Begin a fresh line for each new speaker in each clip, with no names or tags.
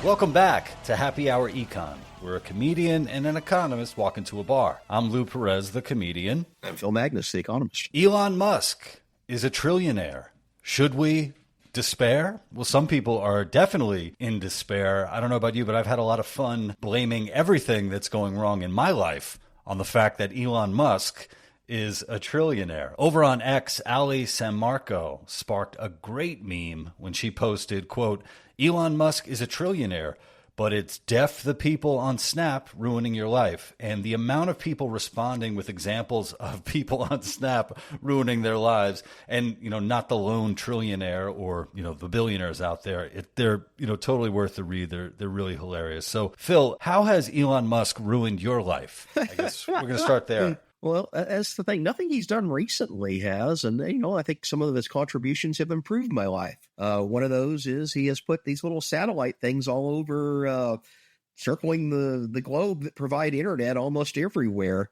Welcome back to Happy Hour Econ, where a comedian and an economist walk into a bar. I'm Lou Perez, the comedian.
I'm Phil Magnus, the economist.
Elon Musk is a trillionaire. Should we despair? Well, some people are definitely in despair. I don't know about you, but I've had a lot of fun blaming everything that's going wrong in my life on the fact that Elon Musk is a trillionaire. Over on X, Ali Sammarco sparked a great meme when she posted, quote, Elon Musk is a trillionaire, but it's deaf the people on Snap ruining your life. And the amount of people responding with examples of people on Snap ruining their lives, and, not the lone trillionaire or, the billionaires out there, they're, totally worth the read. They're really hilarious. So, Phil, how has Elon Musk ruined your life? I guess we're going to start there.
Well, that's the thing. Nothing he's done recently has. And, I think some of his contributions have improved my life. One of those is he has put these little satellite things all over, circling the globe that provide internet almost everywhere.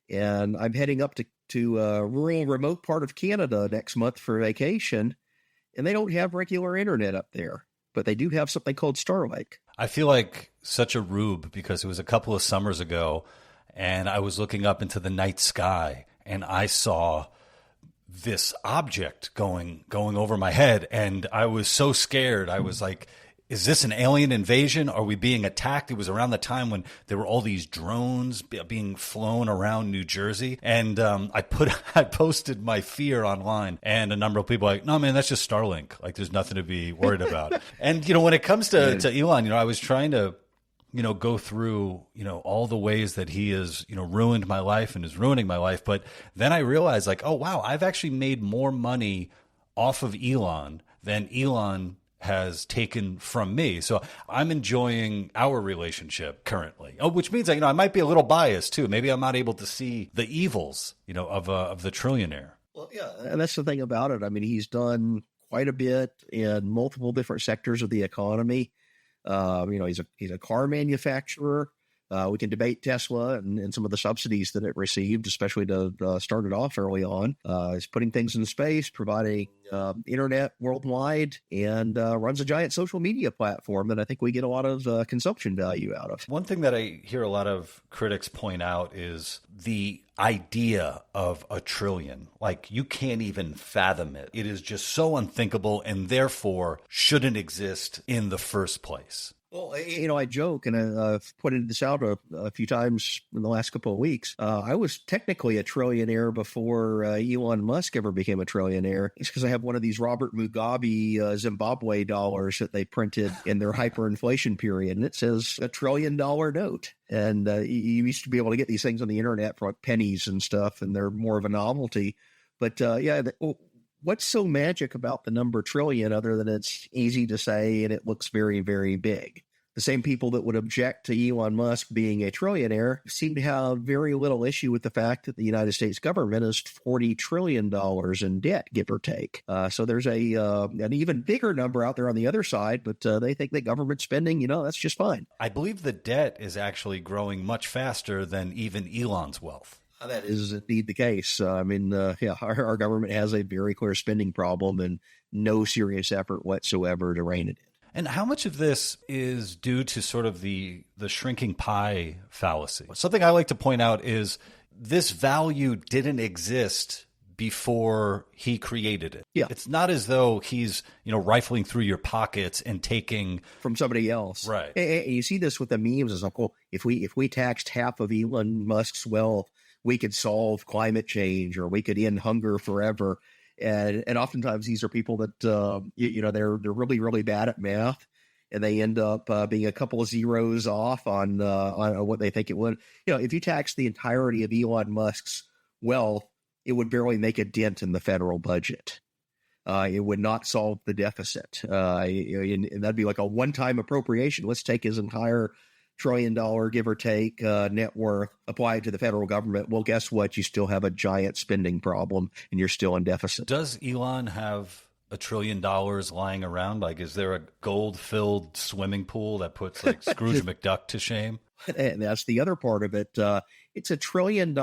And I'm heading up to a rural, remote part of Canada next month for vacation. And they don't have regular internet up there, but they do have something called Starlink.
I feel like such a rube because it was a couple of summers ago, and I was looking up into the night sky, and I saw this object going over my head, and I was so scared. I was like, is this an alien invasion? Are we being attacked? It was around the time when there were all these drones being flown around New Jersey, and I posted my fear online, and a number of people were like, no, man, that's just Starlink. Like, there's nothing to be worried about. And, when it comes to Elon, I was trying to go through, all the ways that he has, ruined my life and is ruining my life. But then I realized, like, oh, wow, I've actually made more money off of Elon than Elon has taken from me. So I'm enjoying our relationship currently. Oh, which means that, I might be a little biased too. Maybe I'm not able to see the evils, of the trillionaire.
Well, yeah, and that's the thing about it. I mean, he's done quite a bit in multiple different sectors of the economy. He's a car manufacturer. We can debate Tesla and some of the subsidies that it received, especially to start it off early on. He's putting things in space, providing internet worldwide, and runs a giant social media platform that I think we get a lot of consumption value out of.
One thing that I hear a lot of critics point out is the idea of a trillion. Like, you can't even fathom it. It is just so unthinkable and therefore shouldn't exist in the first place.
Well, I joke, and I've pointed this out a few times in the last couple of weeks. I was technically a trillionaire before Elon Musk ever became a trillionaire. It's because I have one of these Robert Mugabe Zimbabwe dollars that they printed in their hyperinflation period, and it says $1 trillion note. And you used to be able to get these things on the internet for like pennies and stuff, and they're more of a novelty. But what's so magic about the number trillion other than it's easy to say and it looks very, very big? The same people that would object to Elon Musk being a trillionaire seem to have very little issue with the fact that the United States government is $40 trillion in debt, give or take. So there's an even bigger number out there on the other side, but they think that government spending, that's just fine.
I believe the debt is actually growing much faster than even Elon's wealth.
That is indeed the case. Our government has a very clear spending problem and no serious effort whatsoever to rein it in.
And how much of this is due to sort of the shrinking pie fallacy? Something I like to point out is this value didn't exist before he created it.
Yeah.
It's not as though he's, rifling through your pockets and taking
from somebody else.
Right.
And you see this with the memes. It's like, well, if we taxed half of Elon Musk's wealth, we could solve climate change or we could end hunger forever. And oftentimes these are people that, they're really, really bad at math, and they end up being a couple of zeros off on what they think it would. If you tax the entirety of Elon Musk's wealth, it would barely make a dent in the federal budget. It would not solve the deficit. And that'd be like a one-time appropriation. Let's take his entire $1 trillion, give or take, net worth, apply it to the federal government. Well, guess what? You still have a giant spending problem and you're still in deficit.
Does Elon have $1 trillion lying around? Like, is there a gold-filled swimming pool that puts like Scrooge McDuck to shame?
And that's the other part of it. It's $1 trillion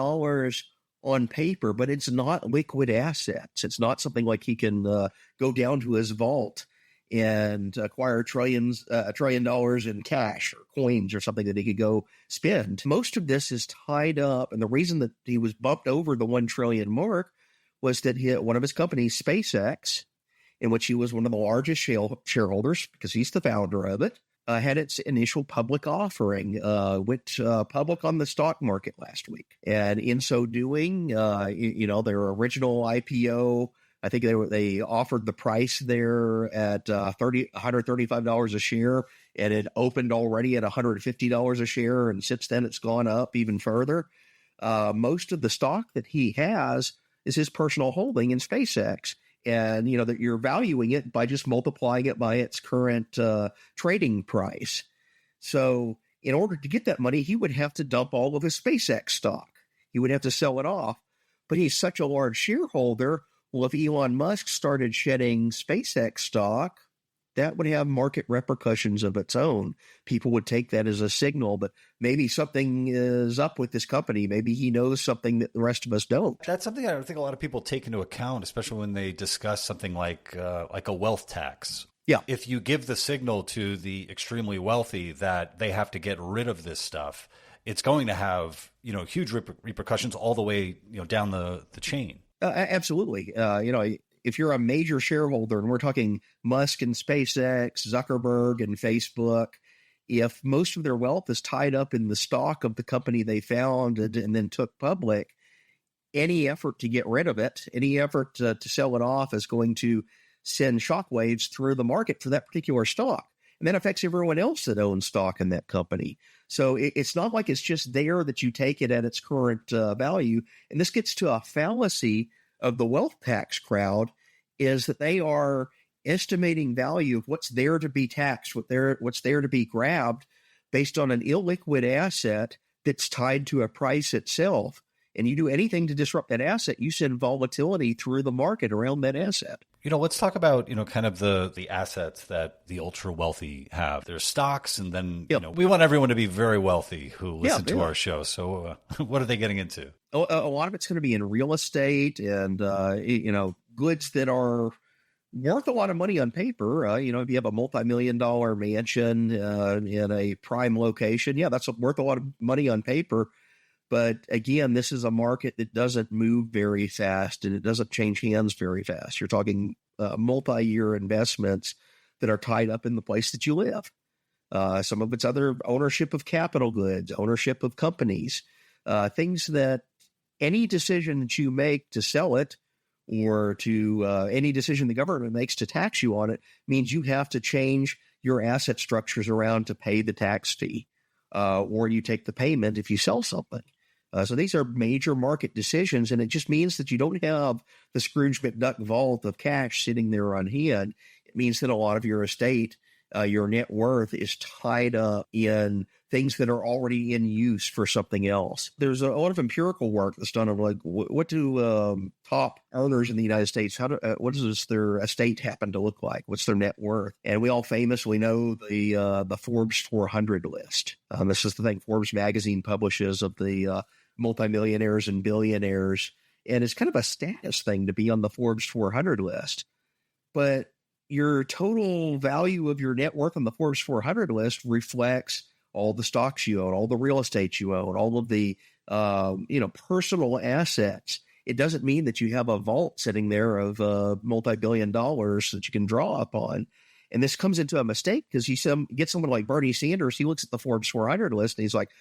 on paper, but it's not liquid assets. It's not something like he can go down to his vault and acquire $1 trillion in cash or coins or something that he could go spend. Most of this is tied up. And the reason that he was bumped over the 1 trillion mark was that one of his companies, SpaceX, in which he was one of the largest shareholders because he's the founder of it, had its initial public offering, went public on the stock market last week. And in so doing, their original IPO, I think they offered the price there at $135 a share, and it opened already at $150 a share, and since then it's gone up even further. Most of the stock that he has is his personal holding in SpaceX, and that you're valuing it by just multiplying it by its current trading price. So in order to get that money, he would have to dump all of his SpaceX stock. He would have to sell it off, but he's such a large shareholder. Well, if Elon Musk started shedding SpaceX stock, that would have market repercussions of its own. People would take that as a signal that maybe something is up with this company. Maybe he knows something that the rest of us don't.
That's something I don't think a lot of people take into account, especially when they discuss something like a wealth tax.
Yeah.
If you give the signal to the extremely wealthy that they have to get rid of this stuff, it's going to have, huge repercussions all the way, down the chain.
Absolutely. If you're a major shareholder, and we're talking Musk and SpaceX, Zuckerberg and Facebook, if most of their wealth is tied up in the stock of the company they founded and then took public, any effort to get rid of it, any effort to sell it off is going to send shockwaves through the market for that particular stock. And that affects everyone else that owns stock in that company. So it's not like it's just there that you take it at its current value. And this gets to a fallacy of the wealth tax crowd, is that they are estimating value of what's there to be taxed, what's there to be grabbed based on an illiquid asset that's tied to a price itself. And you do anything to disrupt that asset, you send volatility through the market around that asset.
Let's talk about, kind of the assets that the ultra wealthy have. There's stocks, and then, we want everyone to be very wealthy who listen to our show. So what are they getting into?
A lot of it's going to be in real estate and, goods that are worth a lot of money on paper. If you have a multi-million-dollar mansion in a prime location, that's worth a lot of money on paper. But again, this is a market that doesn't move very fast, and it doesn't change hands very fast. You're talking multi-year investments that are tied up in the place that you live. Some of it's other ownership of capital goods, ownership of companies, things that any decision that you make to sell it, or to any decision the government makes to tax you on it, means you have to change your asset structures around to pay the tax fee, or you take the payment if you sell something. So these are major market decisions, and it just means that you don't have the Scrooge McDuck vault of cash sitting there on hand. It means that a lot of your estate, your net worth, is tied up in things that are already in use for something else. There's a lot of empirical work that's done of what do top earners in the United States, what does their estate happen to look like? What's their net worth? And we all famously know the Forbes 400 list. This is the thing Forbes magazine publishes of the multimillionaires and billionaires. And it's kind of a status thing to be on the Forbes 400 list. But your total value of your net worth on the Forbes 400 list reflects all the stocks you own, all the real estate you own, all of the personal assets. It doesn't mean that you have a vault sitting there of multi-billion dollars that you can draw upon. And this comes into a mistake because you get someone like Bernie Sanders. He looks at the Forbes 400 list and he's like,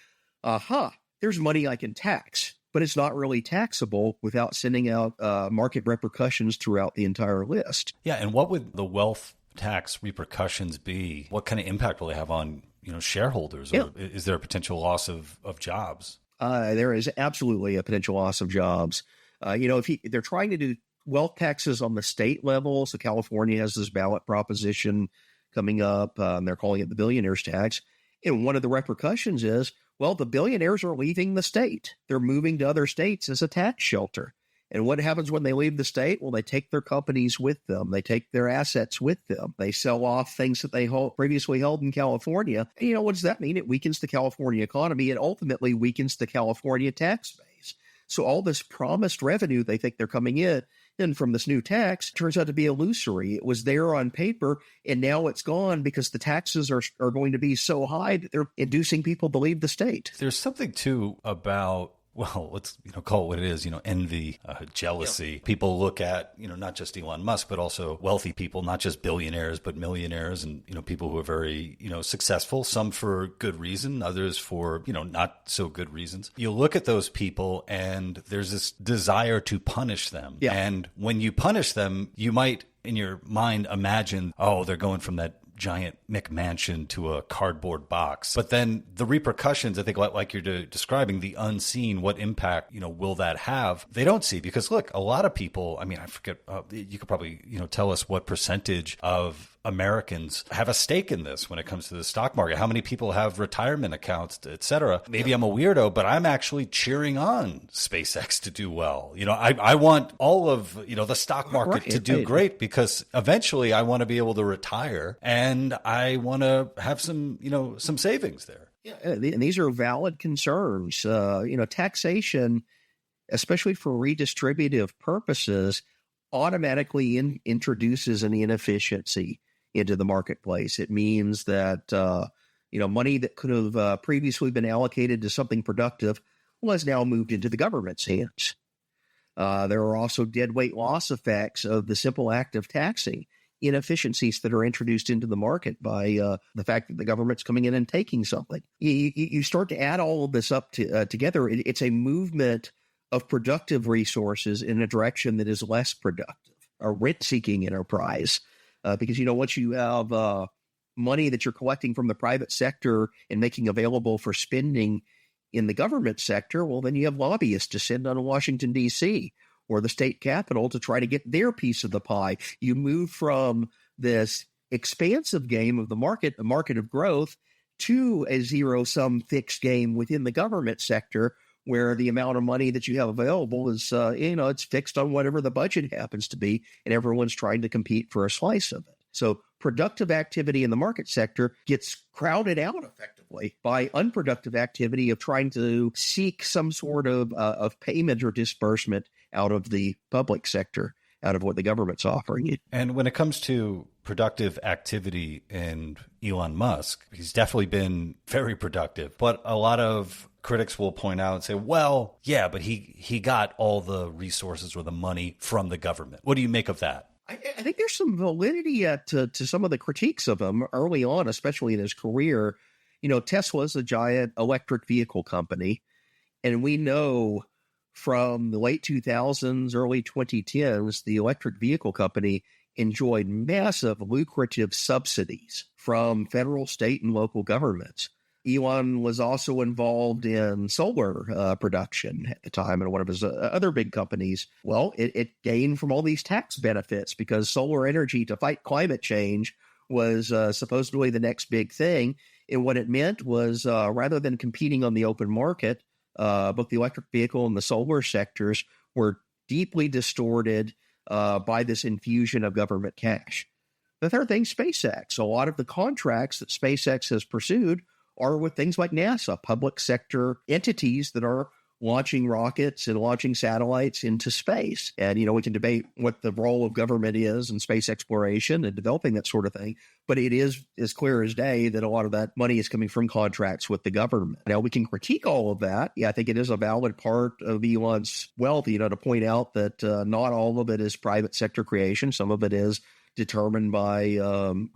there's money I can tax, but it's not really taxable without sending out market repercussions throughout the entire list.
Yeah. And what would the wealth tax repercussions be? What kind of impact will they have on shareholders? Or is there a potential loss of jobs?
There is absolutely a potential loss of jobs. If they're trying to do wealth taxes on the state level, so California has this ballot proposition coming up, they're calling it the billionaires tax. And one of the repercussions is, the billionaires are leaving the state. They're moving to other states as a tax shelter. And what happens when they leave the state? Well, they take their companies with them. They take their assets with them. They sell off things that they previously held in California. And what does that mean? It weakens the California economy. It ultimately weakens the California tax base. So all this promised revenue they think they're coming in in from this new tax turns out to be illusory. It was there on paper, and now it's gone because the taxes are going to be so high that they're inducing people to believe the state.
There's something, too, about, well, let's call it what it is, envy, jealousy. Yeah. People look at, not just Elon Musk, but also wealthy people, not just billionaires, but millionaires and, people who are very, successful, some for good reason, others for, not so good reasons. You look at those people and there's this desire to punish them. Yeah. And when you punish them, you might in your mind imagine, oh, they're going from that giant McMansion to a cardboard box. But then the repercussions, I think, like you're describing, the unseen, what impact, will that have? They don't see because, look, a lot of people, I forget, you could probably, tell us what percentage of Americans have a stake in this when it comes to the stock market. How many people have retirement accounts, et cetera? Maybe I'm a weirdo, but I'm actually cheering on SpaceX to do well. I want all of, the stock market to do great because eventually I want to be able to retire and I want to have some, some savings there.
Yeah, and these are valid concerns. Taxation, especially for redistributive purposes, automatically introduces an inefficiency into the marketplace. It means that, money that could have previously been allocated to something productive has now moved into the government's hands. There are also deadweight loss effects of the simple act of taxing, inefficiencies that are introduced into the market by the fact that the government's coming in and taking something. You start to add all of this up together. It's a movement of productive resources in a direction that is less productive, a rent-seeking enterprise. Because, once you have money that you're collecting from the private sector and making available for spending in the government sector, well, then you have lobbyists to send on Washington, D.C. or the state capitol to try to get their piece of the pie. You move from this expansive game of the market, a market of growth, to a zero-sum fixed game within the government sector where the amount of money that you have available is, it's fixed on whatever the budget happens to be, and everyone's trying to compete for a slice of it. So productive activity in the market sector gets crowded out effectively by unproductive activity of trying to seek some sort of payment or disbursement out of the public sector, out of what the government's offering you.
And when it comes to productive activity and Elon Musk, he's definitely been very productive, but a lot of critics will point out and say, well, yeah, but he got all the resources or the money from the government. What do you make of that?
I think there's some validity to some of the critiques of him early on, especially in his career. Tesla's a giant electric vehicle company, and we know from the late 2000s, early 2010s, the electric vehicle company enjoyed massive lucrative subsidies from federal, state, and local governments. Elon was also involved in solar production at the time in one of his other big companies. Well, it gained from all these tax benefits because solar energy to fight climate change was supposedly the next big thing. And what it meant was rather than competing on the open market, both the electric vehicle and the solar sectors were deeply distorted by this infusion of government cash. The third thing, SpaceX. A lot of the contracts that SpaceX has pursued are with things like NASA, public sector entities that are launching rockets and launching satellites into space. And, we can debate what the role of government is in space exploration and developing that sort of thing. But it is as clear as day that a lot of that money is coming from contracts with the government. Now, we can critique all of that. Yeah, I think it is a valid part of Elon's wealth, to point out that not all of it is private sector creation. Some of it is determined by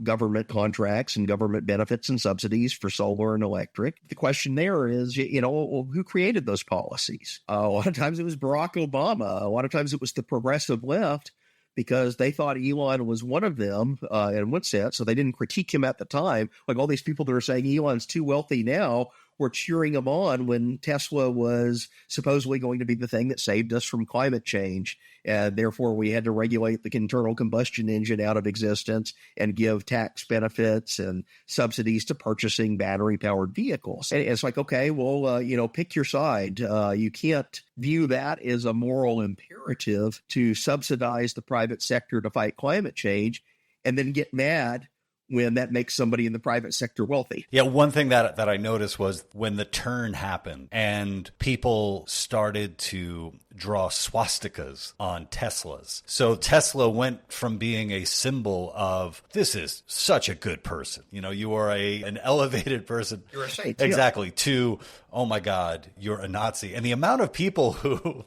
government contracts and government benefits and subsidies for solar and electric. The question there is, who created those policies? A lot of times it was Barack Obama. A lot of times it was the progressive left because they thought Elon was one of them in one sense, so they didn't critique him at the time. Like all these people that are saying Elon's too wealthy now were cheering him on when Tesla was supposedly going to be the thing that saved us from climate change. And therefore, we had to regulate the internal combustion engine out of existence and give tax benefits and subsidies to purchasing battery-powered vehicles. And it's like, okay, well, pick your side. You can't view that as a moral imperative to subsidize the private sector to fight climate change and then get mad when that makes somebody in the private sector wealthy.
Yeah, one thing that I noticed was when the turn happened and people started to draw swastikas on Teslas. So Tesla went from being a symbol of, this is such a good person. You know, you are an elevated person.
You're a saint.
Exactly. Yeah. To, oh my God, you're a Nazi. And the amount of people who,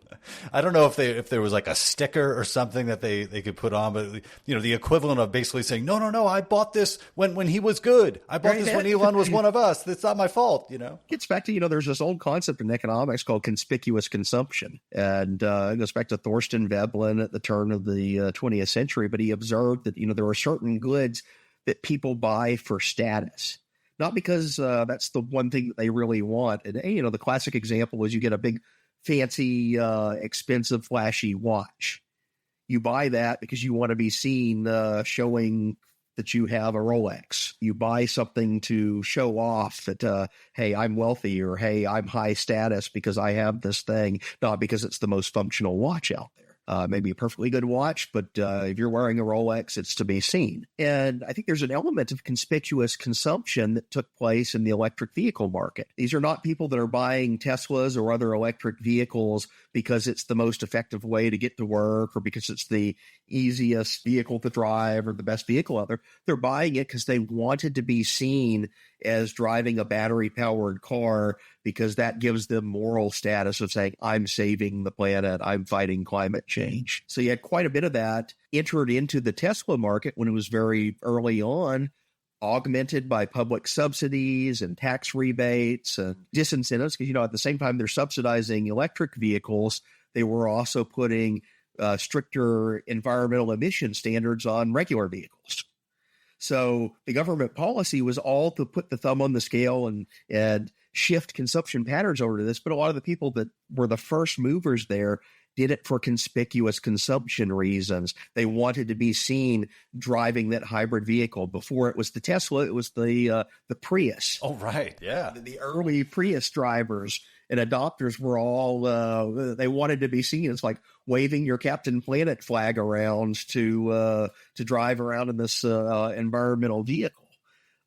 I don't know if there was like a sticker or something that they could put on, but you know, the equivalent of basically saying, no, I bought this when he was good. I bought this when Elon was one of us. It's not my fault, you know?
Gets back to, there's this old concept in economics called conspicuous consumption. And it goes back to Thorstein Veblen at the turn of the 20th century. But he observed that, there are certain goods that people buy for status. Not because that's the one thing that they really want. And, the classic example is you get a big, fancy, expensive, flashy watch. You buy that because you want to be seen showing that you have a Rolex. You buy something to show off that, hey, I'm wealthy, or hey, I'm high status because I have this thing, not because it's the most functional watch out there. Maybe a perfectly good watch, but if you're wearing a Rolex, it's to be seen. And I think there's an element of conspicuous consumption that took place in the electric vehicle market. These are not people that are buying Teslas or other electric vehicles because it's the most effective way to get to work or because it's the easiest vehicle to drive or the best vehicle out there. They're buying it because they wanted to be seen as driving a battery-powered car because that gives them moral status of saying, I'm saving the planet, I'm fighting climate change. So you had quite a bit of that entered into the Tesla market when it was very early on, augmented by public subsidies and tax rebates and disincentives. Because, at the same time they're subsidizing electric vehicles, they were also putting stricter environmental emission standards on regular vehicles. So the government policy was all to put the thumb on the scale and shift consumption patterns over to this. But a lot of the people that were the first movers there did it for conspicuous consumption reasons. They wanted to be seen driving that hybrid vehicle. Before it was the Tesla, it was the Prius.
Oh, right. Yeah.
The early Prius drivers and adopters were all, they wanted to be seen. It's like waving your Captain Planet flag around to drive around in this environmental vehicle.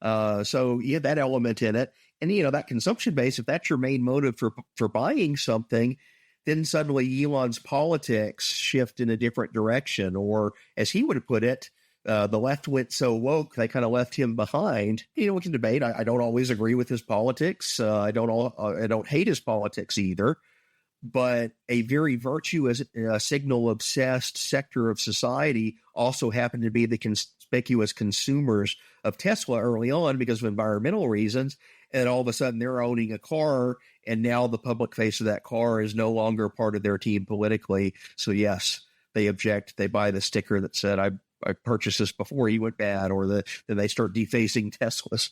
So you had that element in it. And, that consumption base, if that's your main motive for buying something, then suddenly Elon's politics shift in a different direction. Or as he would have put it, the left went so woke, they kind of left him behind. We can debate. I don't always agree with his politics. I don't hate his politics either. But a very virtuous, signal-obsessed sector of society also happened to be the conspicuous consumers of Tesla early on because of environmental reasons. And all of a sudden they're owning a car, and now the public face of that car is no longer part of their team politically. So yes, they object. They buy the sticker that said, I purchased this before he went bad, or then they start defacing Teslas.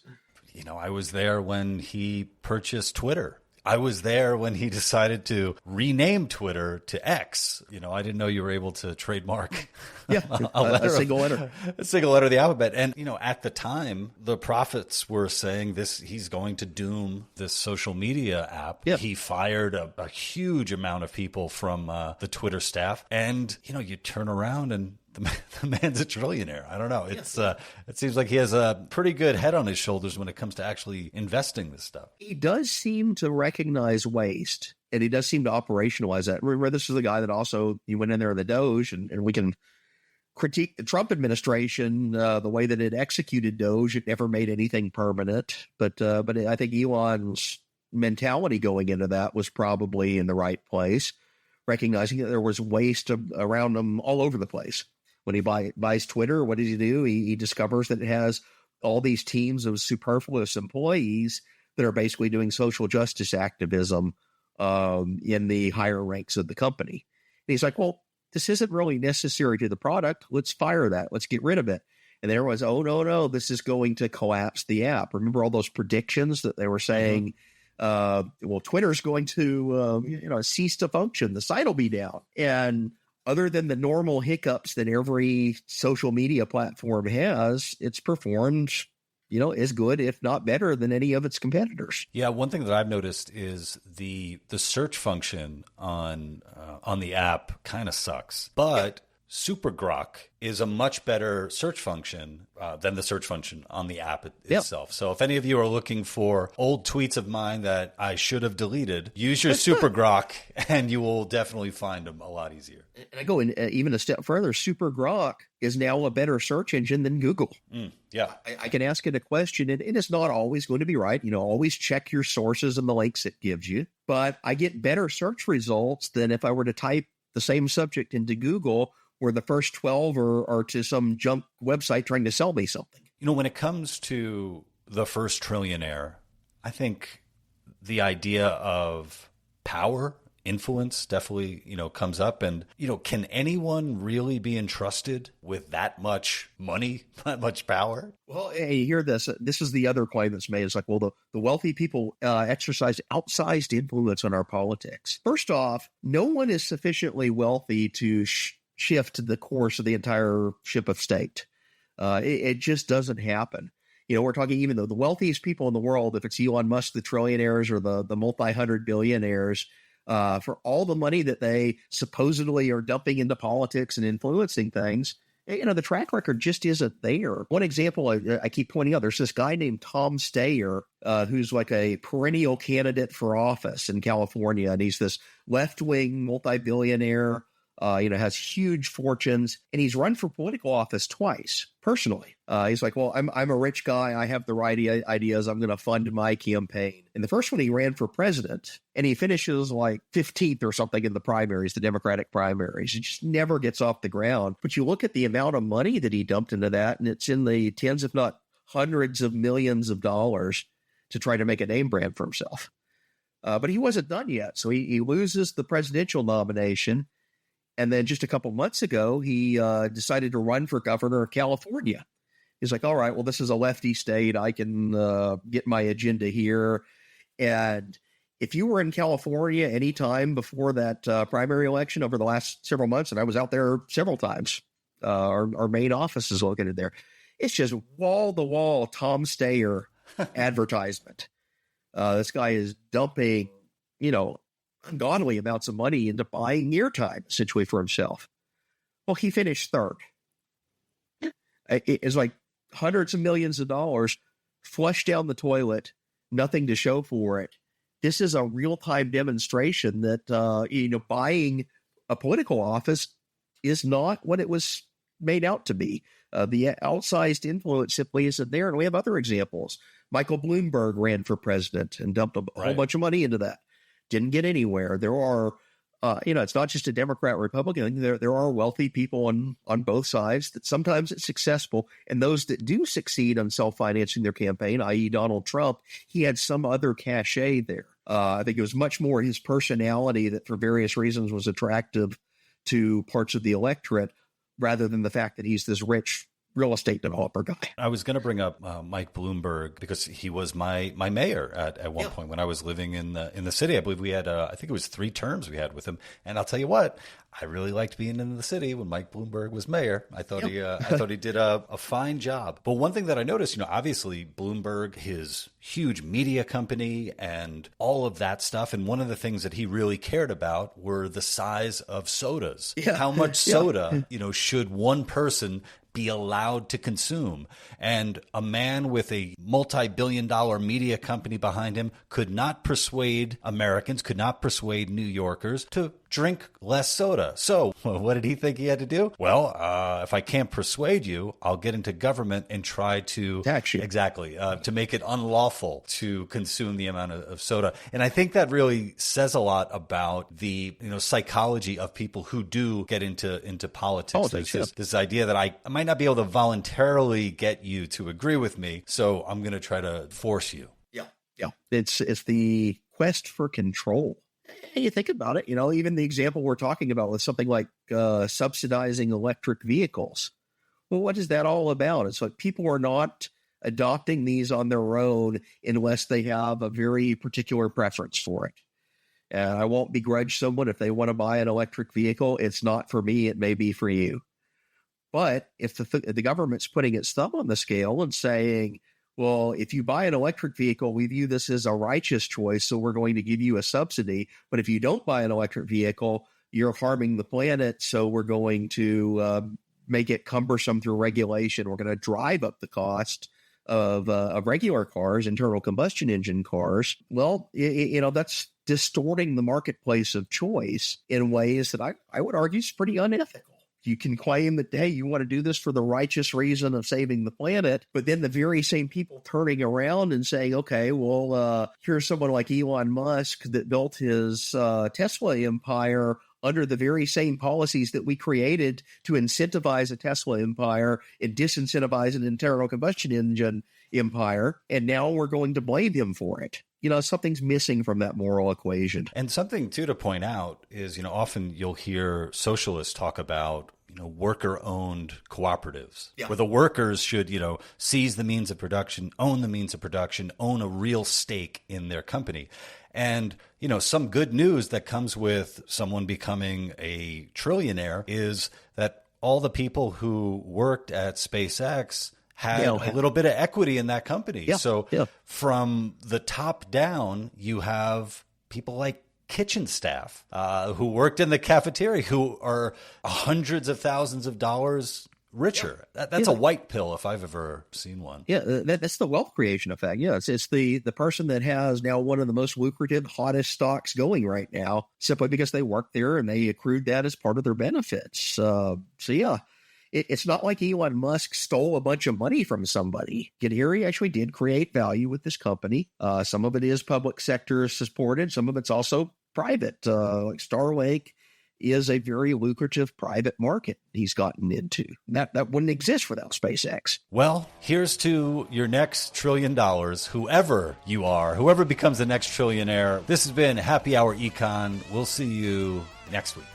I was there when he purchased Twitter. I was there when he decided to rename Twitter to X. I didn't know you were able to trademark
a single letter.
A single letter of the alphabet. And, at the time, the prophets were saying he's going to doom this social media app.
Yeah.
He fired a huge amount of people from the Twitter staff. And, you turn around and the man's a trillionaire. I don't know. It's it seems like he has a pretty good head on his shoulders when it comes to actually investing this stuff.
He does seem to recognize waste, and he does seem to operationalize that. Remember, this is the guy that also, he went in there in the Doge, and we can critique the Trump administration, the way that it executed Doge. It never made anything permanent. But I think Elon's mentality going into that was probably in the right place, recognizing that there was waste around him all over the place. When he buys Twitter, what does he do? He discovers that it has all these teams of superfluous employees that are basically doing social justice activism in the higher ranks of the company. And he's like, well, this isn't really necessary to the product. Let's fire that. Let's get rid of it. And everyone's, oh, no, this is going to collapse the app. Remember all those predictions that they were saying, well, Twitter's going to cease to function. The site will be down. And other than the normal hiccups that every social media platform has, it's performed, as good, if not better, than any of its competitors.
Yeah, one thing that I've noticed is the search function on the app kind of sucks. But Super Grok is a much better search function than the search function on the app itself. So if any of you are looking for old tweets of mine that I should have deleted, use your Super Grok and you will definitely find them a lot easier.
And I go in even a step further. Super Grok is now a better search engine than Google.
Yeah.
I can ask it a question, and it's not always going to be right. Always check your sources and the links it gives you. But I get better search results than if I were to type the same subject into Google, where the first 12 are to some junk website trying to sell me something.
When it comes to the first trillionaire, I think the idea of power, influence definitely, comes up. And, can anyone really be entrusted with that much money, that much power?
Well, hey, you hear this. This is the other claim that's made. It's like, well, the wealthy people exercise outsized influence on our politics. First off, no one is sufficiently wealthy to shift the course of the entire ship of state. It just doesn't happen. We're talking even though the wealthiest people in the world, if it's Elon Musk, the trillionaires, or the multi-hundred billionaires, for all the money that they supposedly are dumping into politics and influencing things, the track record just isn't there. One example I keep pointing out, there's this guy named Tom Steyer, who's like a perennial candidate for office in California. And he's this left-wing multi-billionaire, has huge fortunes, and he's run for political office twice, personally. He's like, well, I'm a rich guy. I have the right ideas. I'm going to fund my campaign. And the first one, he ran for president, and he finishes like 15th or something in the primaries, the Democratic primaries. He just never gets off the ground. But you look at the amount of money that he dumped into that, and it's in the tens, if not hundreds of millions of dollars to try to make a name brand for himself. But he wasn't done yet. So he loses the presidential nomination. And then just a couple months ago, he decided to run for governor of California. He's like, all right, well, this is a lefty state. I can get my agenda here. And if you were in California anytime before that primary election over the last several months, and I was out there several times, our main office is located there, it's just wall-to-wall Tom Steyer advertisement. This guy is dumping, ungodly amounts of money into buying airtime, essentially, for himself. Well, he finished third. It's like hundreds of millions of dollars flushed down the toilet, nothing to show for it. This is a real-time demonstration that, buying a political office is not what it was made out to be. The outsized influence simply isn't there. And we have other examples. Michael Bloomberg ran for president and dumped a whole bunch of money into that. Didn't get anywhere. There are, it's not just a Democrat, Republican. There are wealthy people on both sides that sometimes it's successful. And those that do succeed on self-financing their campaign, i.e. Donald Trump, he had some other cachet there. I think it was much more his personality that for various reasons was attractive to parts of the electorate rather than the fact that he's this rich real estate developer guy.
I was going to bring up Mike Bloomberg because he was my mayor at one point when I was living in the city. I believe we had I think it was 3 terms we had with him, and I'll tell you what, I really liked being in the city when Mike Bloomberg was mayor. I thought he did a fine job. But one thing that I noticed, obviously Bloomberg, his huge media company and all of that stuff, and one of the things that he really cared about were the size of sodas. Yeah. How much soda, should one person be allowed to consume? And a man with a multi-billion-dollar media company behind him could not persuade Americans, could not persuade New Yorkers to drink less soda. So what did he think he had to do? Well, if I can't persuade you, I'll get into government and try to
tax you.
Exactly, to make it unlawful to consume the amount of soda. And I think that really says a lot about the psychology of people who do get into politics. This idea that I might not be able to voluntarily get you to agree with me, so I'm going to try to force you.
Yeah. It's the quest for control. And you think about it, even the example we're talking about with something like subsidizing electric vehicles. Well, what is that all about? It's like people are not adopting these on their own unless they have a very particular preference for it. And I won't begrudge someone if they want to buy an electric vehicle. It's not for me. It may be for you. But if the government's putting its thumb on the scale and saying, well, if you buy an electric vehicle, we view this as a righteous choice, so we're going to give you a subsidy. But if you don't buy an electric vehicle, you're harming the planet, so we're going to make it cumbersome through regulation. We're going to drive up the cost of regular cars, internal combustion engine cars. Well, that's distorting the marketplace of choice in ways that I would argue is pretty unethical. You can claim that, hey, you want to do this for the righteous reason of saving the planet, but then the very same people turning around and saying, okay, well, here's someone like Elon Musk that built his Tesla empire under the very same policies that we created to incentivize a Tesla empire and disincentivize an internal combustion engine empire, and now we're going to blame him for it. Something's missing from that moral equation.
And something, too, to point out is, often you'll hear socialists talk about, worker-owned cooperatives, where the workers should, seize the means of production, own the means of production, own a real stake in their company. And, some good news that comes with someone becoming a trillionaire is that all the people who worked at SpaceX had a little bit of equity in that company. From the top down, you have people like kitchen staff who worked in the cafeteria who are hundreds of thousands of dollars richer. That's a white pill if I've ever seen one.
That's the wealth creation effect. It's the person that has now one of the most lucrative, hottest stocks going right now, simply because they worked there and they accrued that as part of their benefits. It's not like Elon Musk stole a bunch of money from somebody. Here he actually did create value with this company. Some of it is public sector supported. Some of it's also private. Like Starlink is a very lucrative private market he's gotten into. That wouldn't exist without SpaceX.
Well, here's to your next $1 trillion, whoever you are, whoever becomes the next trillionaire. This has been Happy Hour Econ. We'll see you next week.